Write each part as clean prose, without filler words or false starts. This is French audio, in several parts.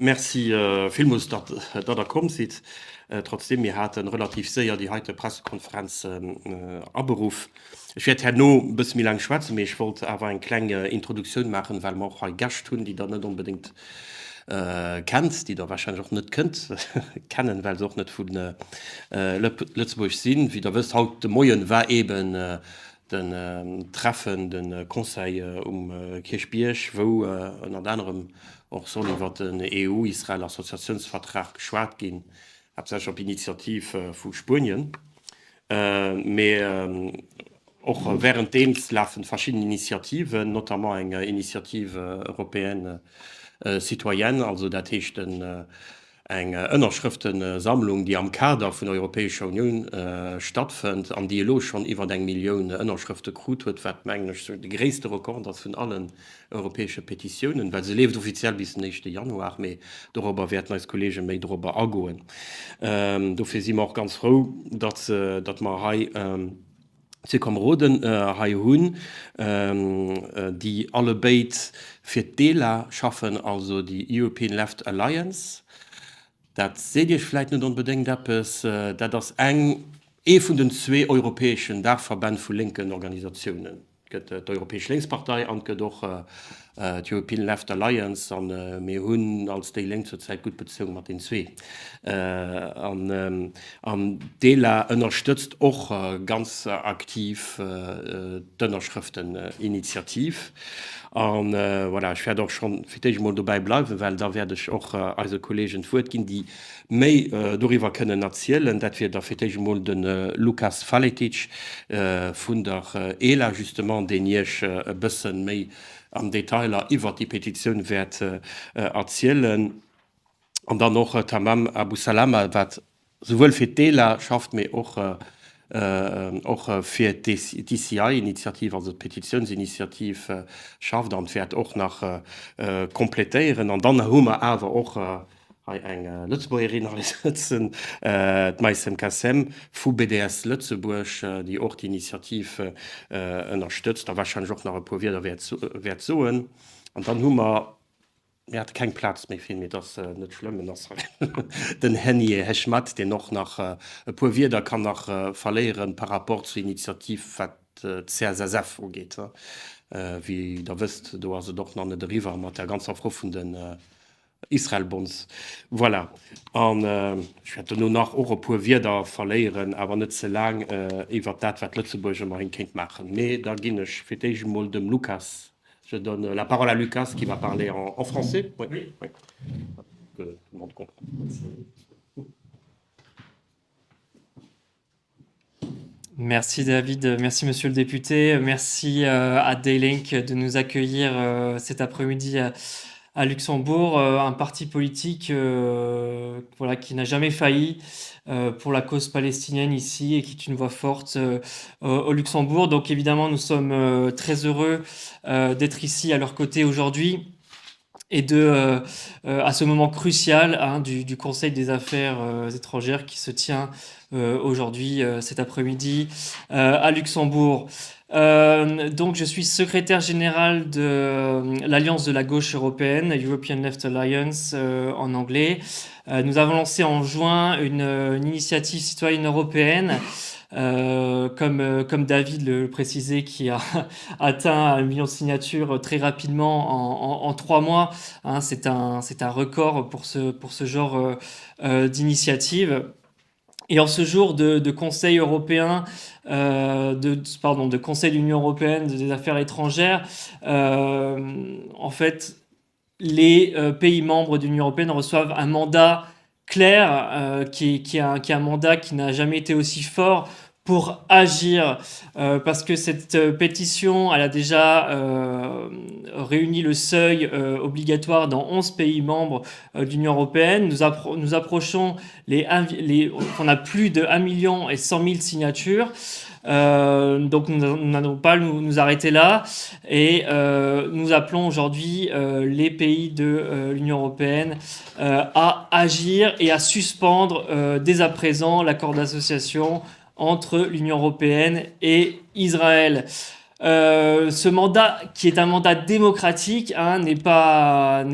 merci vielmals, dat kommt sieht. Trotzdem wir hatten relativ sehr die heute Pressekonferenz Abberuf. Ich werde no bis mir lang schwarze ich wollte aber eine kleine Introduktion machen, weil man auch Gast tun, die da nicht unbedingt kennt, die da wahrscheinlich auch nicht könnt kennen, weil sie auch nicht von Lützburg sind. Wie der wisst, heute Morgen war eben den Treffen, den Conseil Kirchbierg, wo unter anderem auch so iwwer den EU-Israel-Assoziationsvertrag geschwart gin, ab sech op Initiativ vu Spien. Auch währenddem laufen verschiedene Initiativen, notamment eng Initiative europäenne Citoyenne, also dat heißt eng Ënnerschriftensammlung, die am Kader vun der Europäischer Union stattfindt, an die lo schon iwwer 1 Million Ënnerschrifte krut huet, wat mengglech de gréste Rekord as vun allen europäische Petitionen, weil se lebt offiziell bis 1. Januar, méi darüber werden als Kollege méi darüber agoen. Dofir si auch ganz froh, dat ma hai ze Kameraden hai hunn, die alle beit fir DELA schaffen, also die European Left Alliance. Dat seht ihr vielleicht nicht unbedingt, dass das eng vun den 2 europäischen Dachverbänden vu linken Organisationen. Die Europäische Linkspartei und doch die European Left Alliance an mir hunn als die Link zurzeit gut bezogen mit den 2. DELA unterstützt auch ganz aktiv Dënnerschrifteninitiativ. Und voilà, ich werde auch schon mal dabei bleiben, weil da werde ich auch als Kollegen fortgehen, die mehr darüber können erzählen. Das wird da mal den Lukas Faletic von der ELA justement, den ich ein bisschen mehr am Detail über die Petition werde erzählen. Und dann noch Tamam Abu Salama, was sowohl für DELA schafft mir auch für DCI-Initiative, also Petitionsinitiativ, schafft und wird auch nach komplettieren. Und dann haben wir aber auch eine Lützburgerin sitzen, Maïsem Kassem, von BDS Lützeburg, die auch die Initiative unterstützt. Da wahrscheinlich auch noch ein paar wieder wird suchen. Und dann haben wir hat keinen Platz mehr, finde ich das nicht schlimm. Den Henny Heschmat, der noch nach paar Wieder kann noch verlieren par rapport zur Initiative, was CSSF angeht. Wie da wisst, du hast doch noch nicht drüber mit der ganz aufrufenden Israel-Bunds. Voilà. Und ich werde nur noch auch ein paar Wieder verlieren, aber nicht so lange über das, was Lützeburg immer hinkriegt machen. Aber da gehe ich für dich mal dem Lukas. Je donne la parole à Lucas qui va parler en français. Oui. Oui. Que tout le monde comprend. Merci David, merci monsieur le député, merci à Daylink de nous accueillir cet après-midi à Luxembourg, un parti politique voilà, qui n'a jamais failli pour la cause palestinienne ici et qui est une voix forte au Luxembourg. Donc évidemment, nous sommes très heureux d'être ici à leur côté aujourd'hui et à ce moment crucial du Conseil des affaires étrangères qui se tient aujourd'hui, cet après-midi, à Luxembourg. Donc, je suis secrétaire général de l'Alliance de la gauche européenne, European Left Alliance en anglais. Nous avons lancé en juin une initiative citoyenne européenne, comme David le précisait, qui a atteint 1 million de signatures très rapidement en 3 mois. C'est un record pour ce genre d'initiative. Et en ce jour de Conseil européen, de Conseil de l'Union européenne des affaires étrangères, en fait, les pays membres de l'Union européenne reçoivent un mandat clair, qui est un mandat qui n'a jamais été aussi fort pour agir, parce que cette pétition, elle a déjà réuni le seuil obligatoire dans 11 pays membres de l'Union européenne. Nous approchons on a plus de 1 million et 100 000 signatures. Donc nous n'allons pas nous arrêter là et nous appelons aujourd'hui les pays de l'Union européenne à agir et à suspendre dès à présent l'accord d'association entre l'Union européenne et Israël. Ce mandat, qui est un mandat démocratique, n'est pas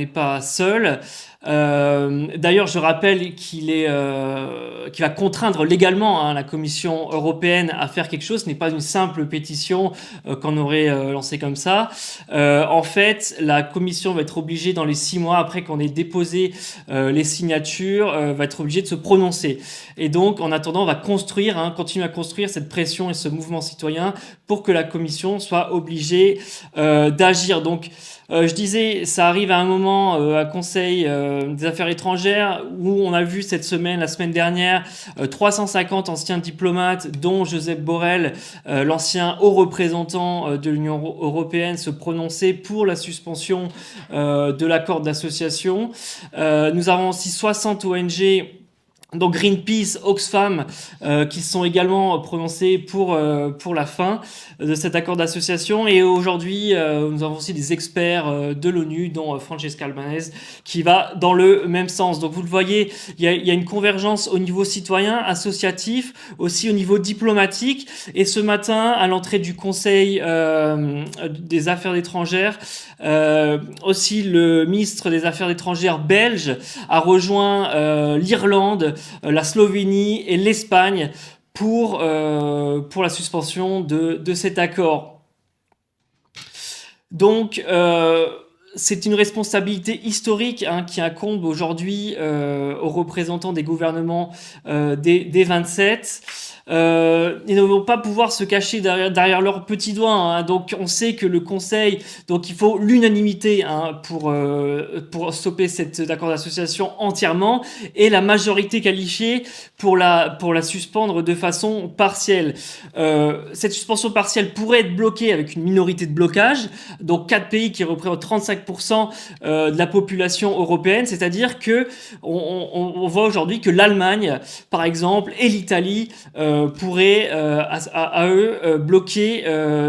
seul. D'ailleurs, je rappelle qu'il va contraindre légalement la Commission européenne à faire quelque chose. Ce n'est pas une simple pétition qu'on aurait lancée comme ça. En fait, la Commission va être obligée, dans les 6 mois après qu'on ait déposé les signatures, va être obligée de se prononcer. Et donc, en attendant, on va continuer à construire cette pression et ce mouvement citoyen pour que la Commission soit obligée d'agir. Donc, je disais, ça arrive à un moment à Conseil des Affaires étrangères où on a vu la semaine dernière, 350 anciens diplomates, dont Josep Borrell, l'ancien haut représentant de l'Union européenne, se prononcer pour la suspension de l'accord d'association. Nous avons aussi 60 ONG, donc Greenpeace, Oxfam, qui sont également prononcés pour la fin de cet accord d'association. Et aujourd'hui, nous avons aussi des experts de l'ONU, dont Francesca Albanese, qui va dans le même sens. Donc vous le voyez, il y a une convergence au niveau citoyen, associatif, aussi au niveau diplomatique. Et ce matin, à l'entrée du Conseil des Affaires étrangères, aussi le ministre des Affaires étrangères belge a rejoint l'Irlande, la Slovénie et l'Espagne pour la suspension de cet accord. Donc, c'est une responsabilité historique qui incombe aujourd'hui aux représentants des gouvernements des 27. Ils ne vont pas pouvoir se cacher derrière leurs petits doigts. Donc on sait que le Conseil, donc il faut l'unanimité pour stopper cet accord d'association entièrement, et la majorité qualifiée pour la suspendre de façon partielle. Cette suspension partielle pourrait être bloquée avec une minorité de blocage, donc 4 pays qui représentent 35% de la population européenne, c'est-à-dire que on voit aujourd'hui que l'Allemagne, par exemple, et l'Italie pourraient à eux bloquer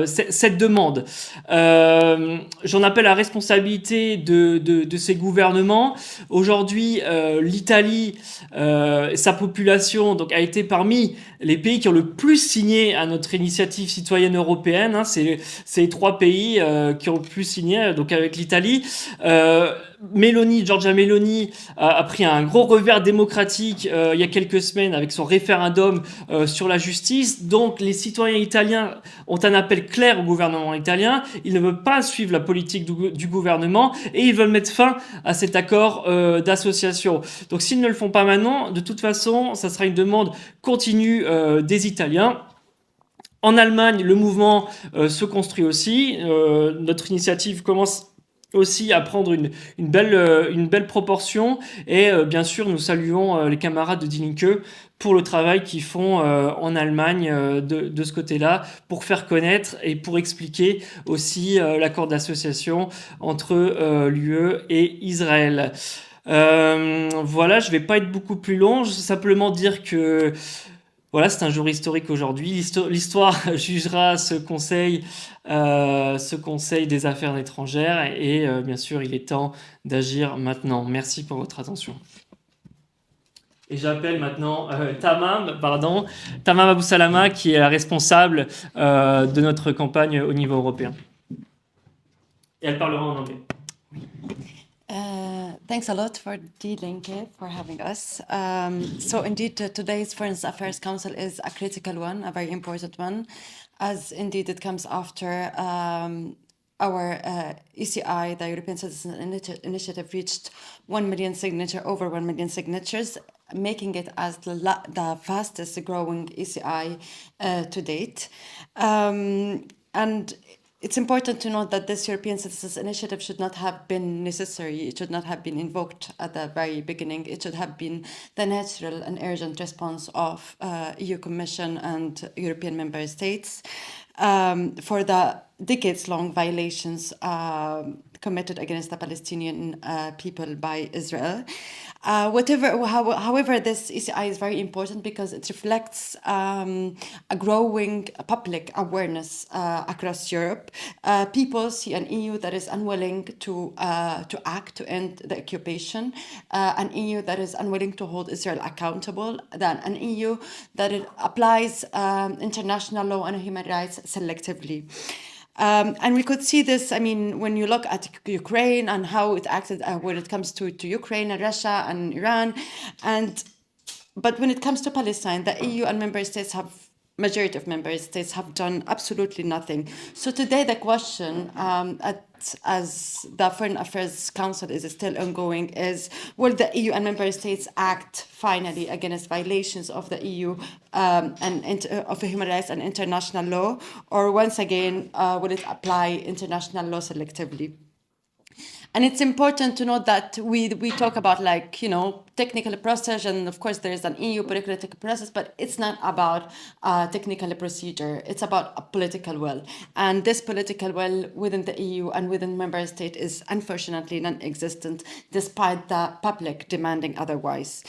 cette demande. J'en appelle à la responsabilité de ces gouvernements. Aujourd'hui, l'Italie, sa population donc, a été parmi les pays qui ont le plus signé à notre initiative citoyenne européenne. C'est les 3 pays qui ont le plus signé, donc avec l'Italie. Giorgia Meloni a pris un gros revers démocratique il y a quelques semaines avec son référendum sur la justice. Donc les citoyens italiens ont un appel clair au gouvernement italien. Ils ne veulent pas suivre la politique du gouvernement et ils veulent mettre fin à cet accord d'association. Donc s'ils ne le font pas maintenant, de toute façon, ça sera une demande continue des Italiens. En Allemagne, le mouvement se construit aussi. Notre initiative commence aussi à prendre une belle proportion, et bien sûr nous saluons les camarades de Die Linke pour le travail qu'ils font en Allemagne de ce côté-là, pour faire connaître et pour expliquer aussi l'accord d'association entre l'UE et Israël. Voilà, je vais pas être beaucoup plus long, je vais simplement dire que voilà, c'est un jour historique aujourd'hui. L'histoire jugera ce conseil des affaires étrangères, et bien sûr, il est temps d'agir maintenant. Merci pour votre attention. Et j'appelle maintenant Tamam Abou Salama, qui est la responsable de notre campagne au niveau européen. Et elle parlera en anglais. Thanks a lot for Die Linke for having us. So indeed, today's Foreign Affairs Council is a critical one, a very important one, as indeed it comes after our ECI, the European Citizens Initiative, reached 1 million over 1 million signatures, making it as the fastest growing ECI to date. And it's important to note that this European Citizens Initiative should not have been necessary. It should not have been invoked at the very beginning. It should have been the natural and urgent response of EU Commission and European member states for the decades-long violations committed against the Palestinian people by Israel. However, this ECI is very important because it reflects a growing public awareness across Europe. People see an EU that is unwilling to act to end the occupation, an EU that is unwilling to hold Israel accountable, an EU that it applies international law and human rights selectively. And we could see this, I mean, when you look at Ukraine and how it acted when it comes to Ukraine and Russia and Iran. But when it comes to Palestine, the EU and member states majority of member states have done absolutely nothing. So today the question as the Foreign Affairs Council is still ongoing is, will the EU and member states act finally against violations of the EU of human rights and international law, or once again will it apply international law selectively? And it's important to note that we talk about, like, you know, technical process, and of course there is an EU bureaucratic process, but it's not about technical procedure. It's about a political will. And this political will within the EU and within member state is unfortunately non-existent, despite the public demanding otherwise.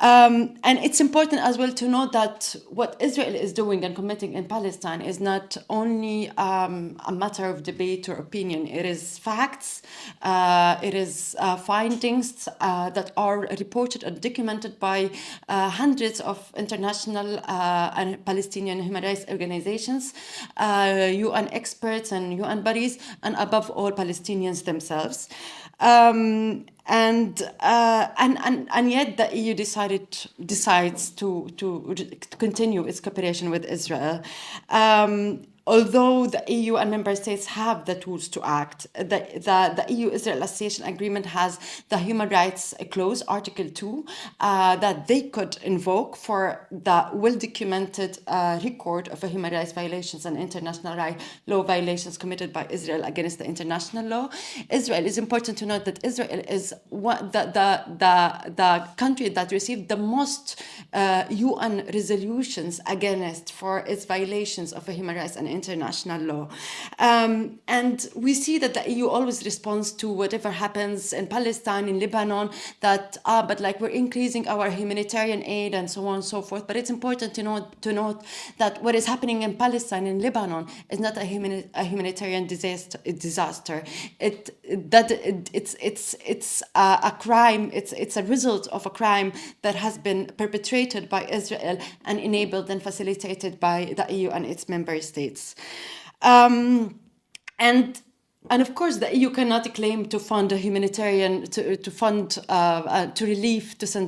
And it's important as well to note that what Israel is doing and committing in Palestine is not only a matter of debate or opinion. It is facts, it is findings that are reported and documented by hundreds of international and Palestinian human rights organizations, UN experts and UN bodies, and above all, Palestinians themselves. And yet the EU decides to continue its cooperation with Israel. Although the EU and member states have the tools to act, the EU-Israel Association Agreement has the human rights clause, Article 2, that they could invoke for the well-documented record of human rights violations and international law violations committed by Israel against the international law. Israel, is important to note that Israel is the country that received the most UN resolutions against for its violations of human rights and international law. And we see that the EU always responds to whatever happens in Palestine, in Lebanon, that, but like we're increasing our humanitarian aid and so on and so forth. But it's important to note that what is happening in Palestine, in Lebanon, is not a humanitarian disaster. It's a crime. It's a result of a crime that has been perpetrated by Israel and enabled and facilitated by the EU and its member states. And of course, the EU cannot claim to fund a humanitarian, to send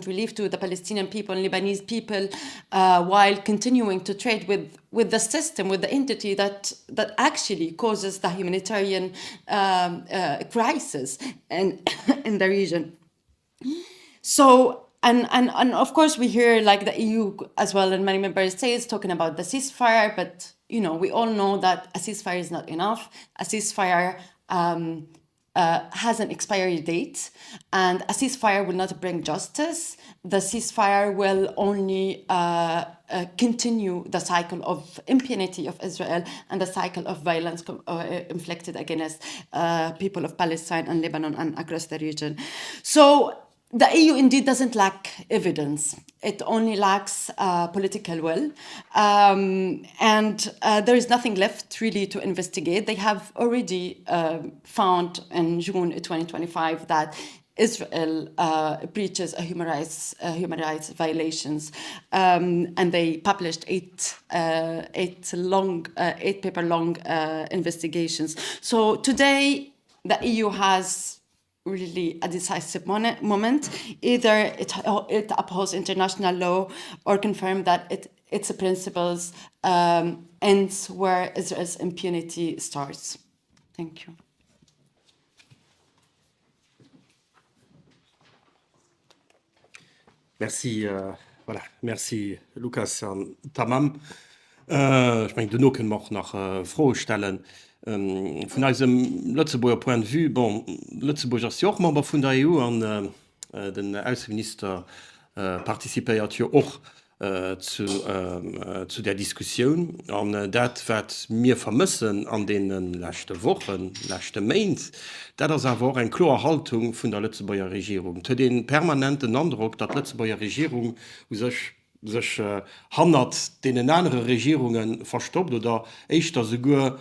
relief to the Palestinian people and Lebanese people, while continuing to trade with the system, with the entity that actually causes the humanitarian crisis in the region. So. And of course, we hear like the EU as well and many member states talking about the ceasefire, but you know, we all know that a ceasefire is not enough. A ceasefire has an expiry date, and a ceasefire will not bring justice. The ceasefire will only continue the cycle of impunity of Israel and the cycle of violence inflicted against people of Palestine and Lebanon and across the region. So the EU indeed doesn't lack evidence. It only lacks political will. And there is nothing left really to investigate. They have already found in June 2025 that Israel breaches human rights violations, and they published eight paper long investigations. So today the EU has really a decisive moment. Either it upholds international law or confirm that its principles ends where Israel's impunity starts. Thank you. Merci, voilà, merci Lukas Tamam. Ich meine, du können wir auch noch Fragen stellen. Von unserem Lützeburger Point de vue, bon, Lützeburg ist ja auch Member von der EU und den Außenminister partizipiert ja auch zu der Diskussion. Und das, was wir vermissen an den letzten Wochen, letzten Monaten, das ist aber eine klare Haltung von der Lützeburger Regierung. Zu den permanenten Eindruck, dass die Lützeburger Regierung sich handelt, den anderen Regierungen verstoppt oder echt sogar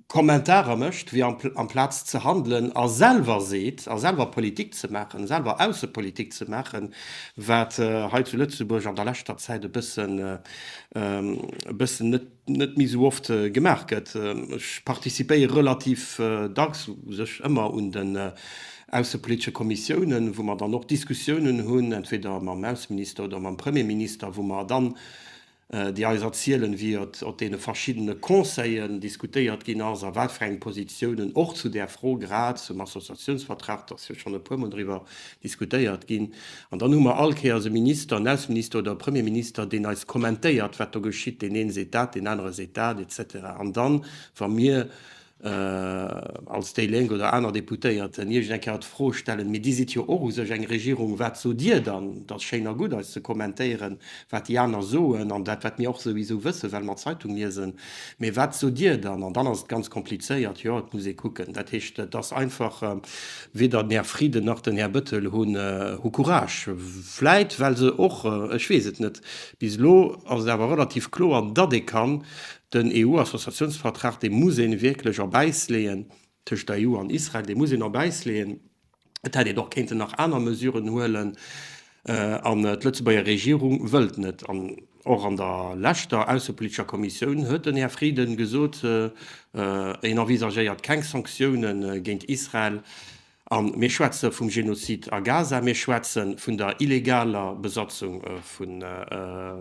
Kommentare möchte wie am Platz zu handeln selber seht selber Politik zu machen selber Außenpolitik zu machen wat heute zu Lützeburg an der letzter Zeit bisschen nicht mehr so oft gemacht wird. Ich partizipiere relativ dags sich immer und den außenpolitische Kommissionen wo man dann noch Diskussionen hun entweder am Außenminister oder am Premierminister wo man dann die alles erzielen wird und den verschiedene Konseien diskutiert genau waldfreien Positionen auch zu der froh grad zum Assoziationsvertrag das wir schon ein paar Mal darüber diskutiert gehen und dann nur allkehr Minister Außenminister oder Premierminister den als kommentiert wat geschieht den einen Setat den anderen Setat etc und dann von mir als Teileng oder einer Deputéiert hat vorstellen mit die eng Regierung wat zu dir dann das scheiner gut als zu kommentieren wat Janer so an dat wat mir auch sowieso wisse weil man Zeitung lesen mir wat zu dir dann und dann ist ganz kompliziert ja muss ich gucken dat ist das einfach weder mehr Friede nach den Herr Büttel hun Courage vielleicht weil se auch schweet net bis lo also aber relativ klar dat ich kann den EU-Assoziationsvertrag den muss wirklich beislehen zwischen der EU und Israel den muss noch beislehen hat doch könnte nach einer mesuren holen an Lützeburger Regierung wölt nicht auch an der letzter außenpolitischer Kommission hue den Herr Frieden gesot envisagiert keine Sanktionen gegen Israel mir Schweze vom Genozid a Gaza mir Schwetzen von der illegaler Besatzung von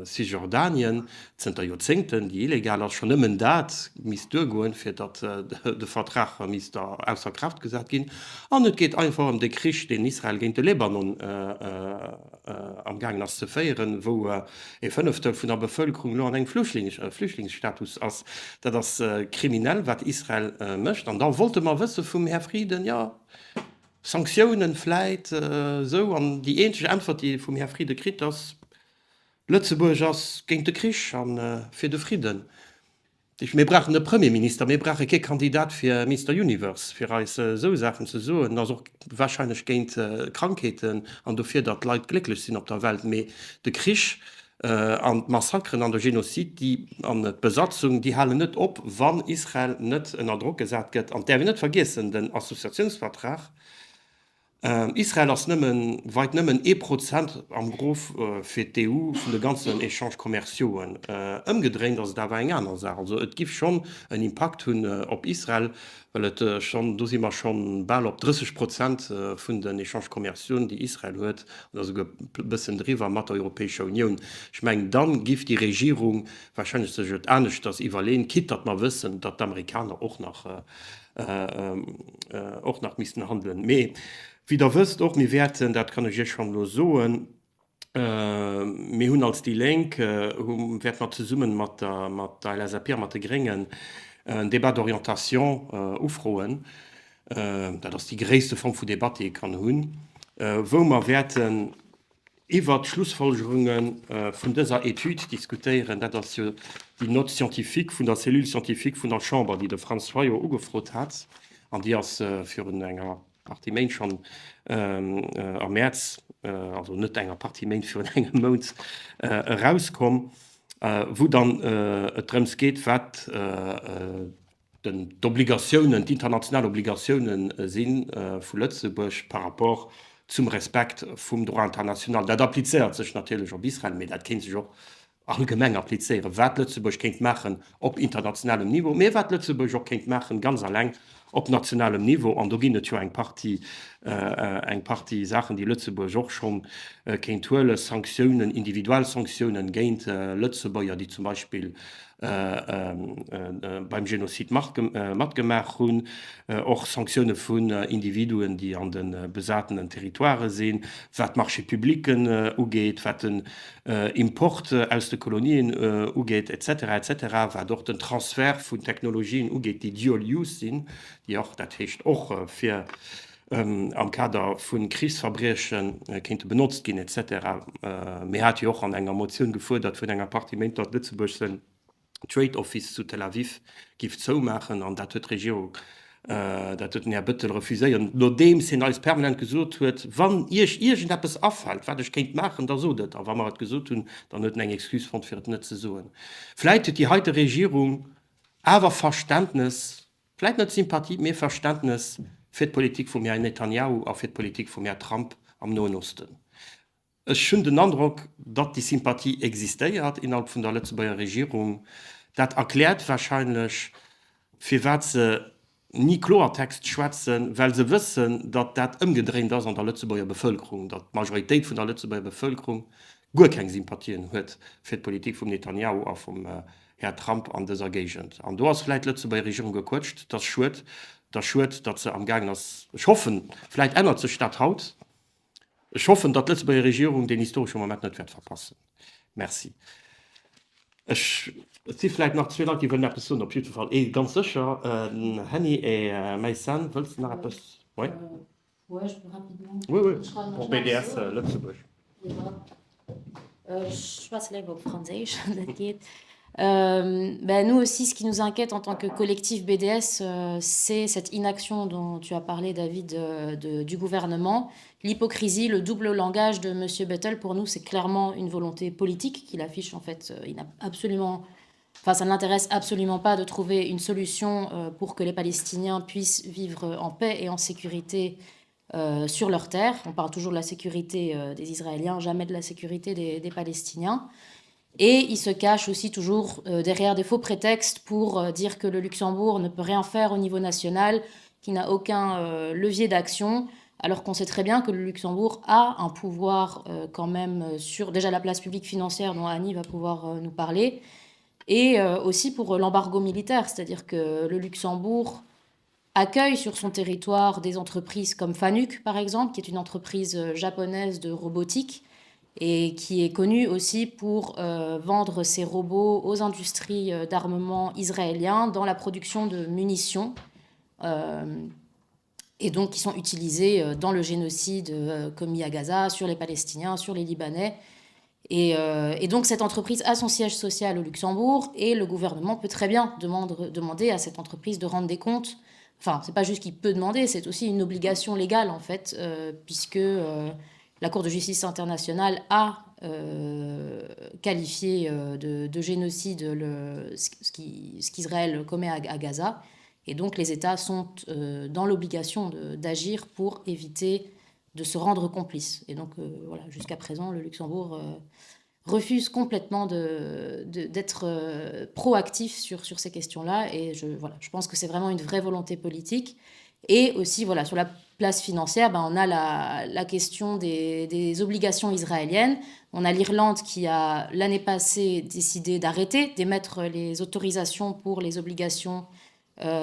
Cisjordanien sind der Jahrzehnten die illegaler schon immer dat miss durchgehen für dat der Vertrag miss außer Kraft gesagt gehen und es geht einfach um den Krieg den Israel gegen den Libanon am Gang nach zu feieren wo ein Fünftel von der Bevölkerung nur einen Flüchtlingsstatus als das kriminell was Israel möchte und da wollte man wissen vom Herr Frieden ja Sanktionen vielleicht so an die ähnliche Antwort die vom Herr Friede kriegt das Lützeburg gegen den Krieg an für den Frieden wir brauchen den Premierminister wir brauchen keinen Kandidat für Mr. Universe für uns so Sachen zu so also wahrscheinlich gegen Krankheiten und dafür dass Leute glücklich sind auf der Welt mehr der Krieg an Massakren an der Genozid die an Besatzung die halten nicht op wann Israel nicht in der Druck gesagt wird an der wir nicht vergessen den Assoziationsvertrag Israel ass nëmmen weit nëmmen 1% am Grof fir d'EU vun de ganzen Echange Kommercioen ëmgedréint ass dawer eng anders. Also et gif schon en Impact hunn op Israel, well et schon do immer schon ball op 30% vun den Echange Kommercioen, die Israel huet bëssen driwer mat der Europäischer Union. Ich meng dann gift die Regierung wahrscheinlich sech ernstnecht, dats iwwerleen kit dat man wëssen, dat d'Amerikaner och nach missen handeln. Mee wie der wëst och mir werten, dat kann ich schon lo soen mé hunn als die Lenk werd mat ze summen mat der LSAP mat de geringen Debat d'Orientation ufroen, dat ass die gréste Form vu Debatte kann hunn, wo man werden iwwer Schlussfolgerungen vun dieser Etude diskutieren, dat ass die Note scientifique vun der Cellule scientifique vun der Chambre, die de François ugefrot hat, an die ass fir enger Partiment schon am März also net enger Partiment für engem Mo rauskom, wo dann etrems geht wat d'Obligationen, die internationale Obligationen sinn vu Lützeburg par rapport zum Respekt vum Droit international. Dat appliiert sech natürlich op Israel, mit dat kind sich auch allgemeng appliieren. Wat Lützeburg kennt machen op internationalem Niveau, mé wat Lützeburg auch kennt machen ganz allein op nationalem Niveau an dogin eng Party Sachen, die Lützeburg auch schon kentuelle Sanktionen, Individualsanktionen géint Lützeburger, die zum Beispiel beim Genozid mat gemacht hun, och Sanktionen vun Individuen, die an den besatenen Territoire sinn, wat Marchepubliken ugeet, wat den Import aus de Kolonien ugeet etc., war doch den Transfer vun Technologien ugeet, die Dual Use sinn, die auch dat hecht och fir am Kader vun Kriegsverbrechen kind benutzt gin etc. Mir hat jo auch an enger Motion gefu, dat vun enger Partiment dat Lützeburgschen Trade Office zu Tel Aviv gift zo machen an dat huet Regierung dat huet Herr Büttel refuséieren. No dem sinn als permanent gesot huet, wann Igent Appppes afhalt, wat ichch kenint machen, da sodet, a wann man hat gesot hun, dann huet eng Exkus von fir net ze soen. Vielleicht huet die heute Regierung awer Verständnis vielleicht nicht Sympathie, mehr Verständnis für die Politik von mir Netanyahu, auch für die Politik von mir Trump am Nahen Osten. Es schon den Eindruck, dass die Sympathie existiert innerhalb von der Lützeburger Regierung. Das erklärt wahrscheinlich, für was sie nie Klartext schwätzen, weil sie wissen, dass das umgedreht ist an der Lützeburger Bevölkerung, dass die Majorität von der Lützeburger Bevölkerung gar keine Sympathien hat für die Politik von Netanyahu und vom Herr Trump an dieser Gegend. Und du hast vielleicht Lützeburger Regierung gequatscht, das schwört, dass sie am Gang ist. Ich hoffe, vielleicht ändert sich das heute. Ich hoffe, dass die Lützeburger Regierung den historischen Moment nicht wird verpassen. Merci. Es sind vielleicht noch zwei Leute, die wollen etwas sagen, auf jeden Fall. Ganz sicher, Henny et Maïsan, willst du noch etwas? Oui? Ouais, je peux rapidement. Oui, oui. Je crois que Pour je BDS, pense- Lützeburg. Je passe les au français, t'inquiète. Nous aussi, ce qui nous inquiète en tant que collectif BDS, c'est cette inaction dont tu as parlé, David, du gouvernement. L'hypocrisie, le double langage de M. Bettel, pour nous, c'est clairement une volonté politique qu'il affiche. En fait, ça ne l'intéresse absolument pas de trouver une solution pour que les Palestiniens puissent vivre en paix et en sécurité sur leur terre. On parle toujours de la sécurité des Israéliens, jamais de la sécurité des Palestiniens. Et il se cache aussi toujours derrière des faux prétextes pour dire que le Luxembourg ne peut rien faire au niveau national, qu'il n'a aucun levier d'action, alors qu'on sait très bien que le Luxembourg a un pouvoir quand même sur déjà la place publique financière dont Annie va pouvoir nous parler, et aussi pour l'embargo militaire, c'est-à-dire que le Luxembourg accueille sur son territoire des entreprises comme Fanuc, par exemple, qui est une entreprise japonaise de robotique, et qui est connue aussi pour vendre ses robots aux industries d'armement israéliens dans la production de munitions, et donc qui sont utilisés dans le génocide commis à Gaza, sur les Palestiniens, sur les Libanais. Et donc cette entreprise a son siège social au Luxembourg, et le gouvernement peut très bien demander à cette entreprise de rendre des comptes. Enfin, c'est pas juste qu'il peut demander, c'est aussi une obligation légale, en fait, puisque la Cour de justice internationale a qualifié de génocide ce qu'Israël commet à Gaza. Et donc les États sont dans l'obligation d'agir pour éviter de se rendre complices. Et donc voilà, jusqu'à présent, le Luxembourg refuse complètement d'être proactif sur ces questions-là. Et je pense que c'est vraiment une vraie volonté politique. Et aussi, voilà, sur la place financière, on a la question des obligations israéliennes. On a l'Irlande qui a, l'année passée, décidé d'arrêter d'émettre les autorisations pour les obligations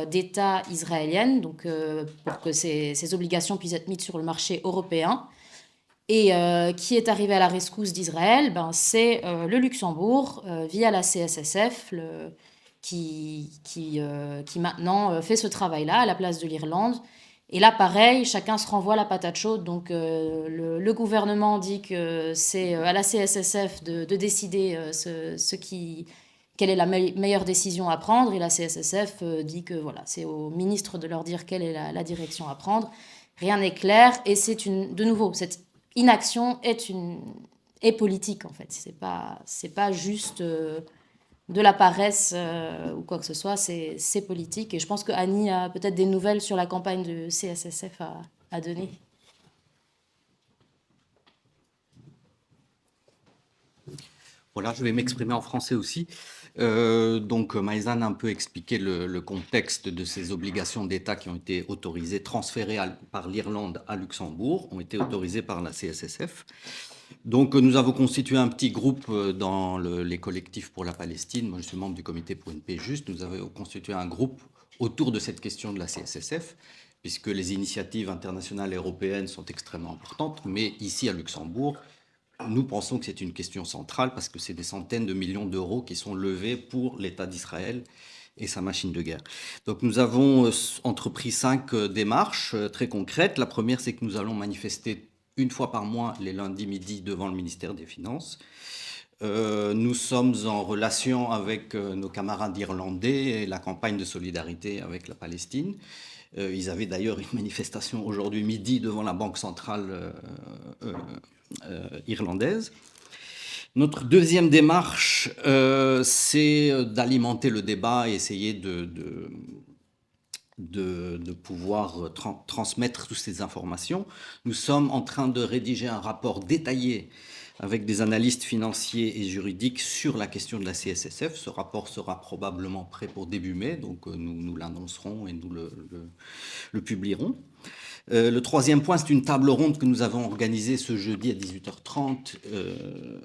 d'État israéliennes, donc pour que ces obligations puissent être mises sur le marché européen. Et qui est arrivé à la rescousse d'Israël, c'est le Luxembourg, via la CSSF, qui maintenant fait ce travail-là à la place de l'Irlande. Et là, pareil, chacun se renvoie la patate chaude. Donc, le gouvernement dit que c'est à la CSSF de décider quelle est la meilleure décision à prendre. Et la CSSF dit que voilà, c'est au ministre de leur dire quelle est la direction à prendre. Rien n'est clair. Et de nouveau, cette inaction est politique, en fait. C'est pas juste de la paresse ou quoi que ce soit, c'est politique. Et je pense que Annie a peut-être des nouvelles sur la campagne de CSSF à donner. Voilà, je vais m'exprimer en français aussi. Donc, Maïsan a un peu expliqué le contexte de ces obligations d'État qui ont été autorisées, transférées par l'Irlande à Luxembourg, ont été autorisées par la CSSF. Donc, nous avons constitué un petit groupe dans les collectifs pour la Palestine. Moi, je suis membre du comité pour une paix juste. Nous avons constitué un groupe autour de cette question de la CSSF, puisque les initiatives internationales et européennes sont extrêmement importantes. Mais ici, à Luxembourg, nous pensons que c'est une question centrale parce que c'est des centaines de millions d'euros qui sont levés pour l'État d'Israël et sa machine de guerre. Donc, nous avons entrepris 5 démarches très concrètes. La première, c'est que nous allons manifester une fois par mois, les lundis midi, devant le ministère des Finances. Nous sommes en relation avec nos camarades irlandais et la campagne de solidarité avec la Palestine. Ils avaient d'ailleurs une manifestation aujourd'hui midi devant la Banque centrale irlandaise. Notre deuxième démarche, c'est d'alimenter le débat et essayer de pouvoir transmettre toutes ces informations. Nous sommes en train de rédiger un rapport détaillé avec des analystes financiers et juridiques sur la question de la CSSF. Ce rapport sera probablement prêt pour début mai, donc nous l'annoncerons et nous le publierons. Le troisième point, c'est une table ronde que nous avons organisée ce jeudi à 18h30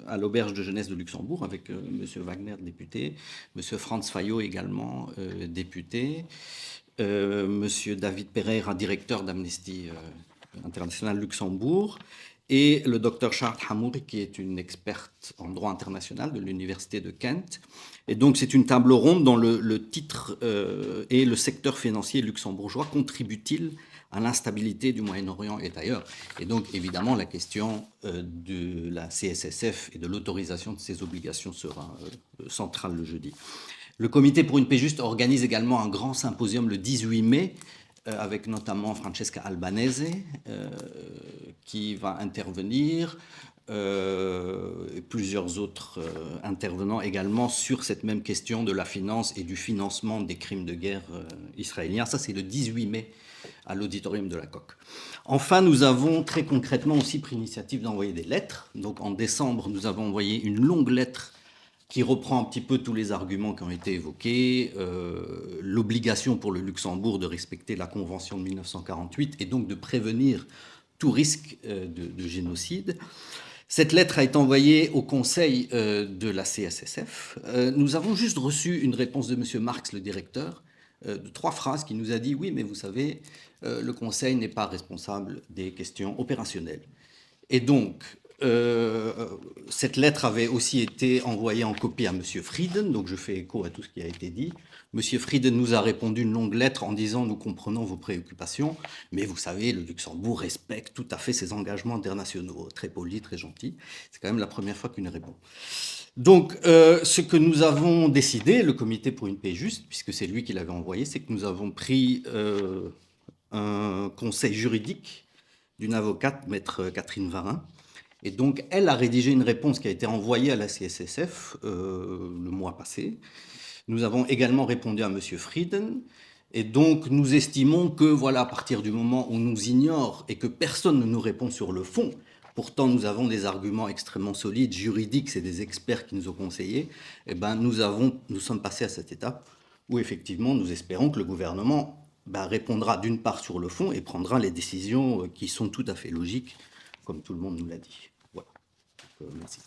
à l'Auberge de Jeunesse de Luxembourg avec M. Wagner, député, M. Franz Fayot également, député, M. David Pereira, directeur d'Amnesty International Luxembourg, et le Dr Charles Hamouri, qui est une experte en droit international de l'Université de Kent. Et donc, c'est une table ronde dont le titre est « Le secteur financier luxembourgeois contribue-t-il à l'instabilité du Moyen-Orient et d'ailleurs ?» Et donc, évidemment, la question de la CSSF et de l'autorisation de ces obligations sera centrale le jeudi. Le Comité pour une paix juste organise également un grand symposium le 18 mai, avec notamment Francesca Albanese, qui va intervenir, et plusieurs autres intervenants également sur cette même question de la finance et du financement des crimes de guerre israéliens. Ça, c'est le 18 mai à l'auditorium de la Coque. Enfin, nous avons très concrètement aussi pris l'initiative d'envoyer des lettres. Donc, en décembre, nous avons envoyé une longue lettre qui reprend un petit peu tous les arguments qui ont été évoqués, l'obligation pour le Luxembourg de respecter la Convention de 1948 et donc de prévenir tout risque de génocide. Cette lettre a été envoyée au Conseil de la CSSF. Nous avons juste reçu une réponse de M. Marx, le directeur, de 3 phrases qui nous a dit « Oui, mais vous savez, le Conseil n'est pas responsable des questions opérationnelles. » Et donc, cette lettre avait aussi été envoyée en copie à M. Frieden, donc je fais écho à tout ce qui a été dit. M. Frieden nous a répondu une longue lettre en disant « Nous comprenons vos préoccupations, mais vous savez, le Luxembourg respecte tout à fait ses engagements internationaux. » Très poli, très gentil. C'est quand même la première fois qu'il nous répond. Donc, ce que nous avons décidé, le Comité pour une paix juste, puisque c'est lui qui l'avait envoyé, c'est que nous avons pris un conseil juridique d'une avocate, maître Catherine Varin. Et donc, elle a rédigé une réponse qui a été envoyée à la CSSF le mois passé. Nous avons également répondu à M. Frieden. Et donc, nous estimons que, voilà, à partir du moment où on nous ignore et que personne ne nous répond sur le fond, pourtant nous avons des arguments extrêmement solides, juridiques, c'est des experts qui nous ont conseillés, eh ben, nous sommes passés à cette étape où, effectivement, nous espérons que le gouvernement répondra d'une part sur le fond et prendra les décisions qui sont tout à fait logiques, comme tout le monde nous l'a dit. Voilà. Merci.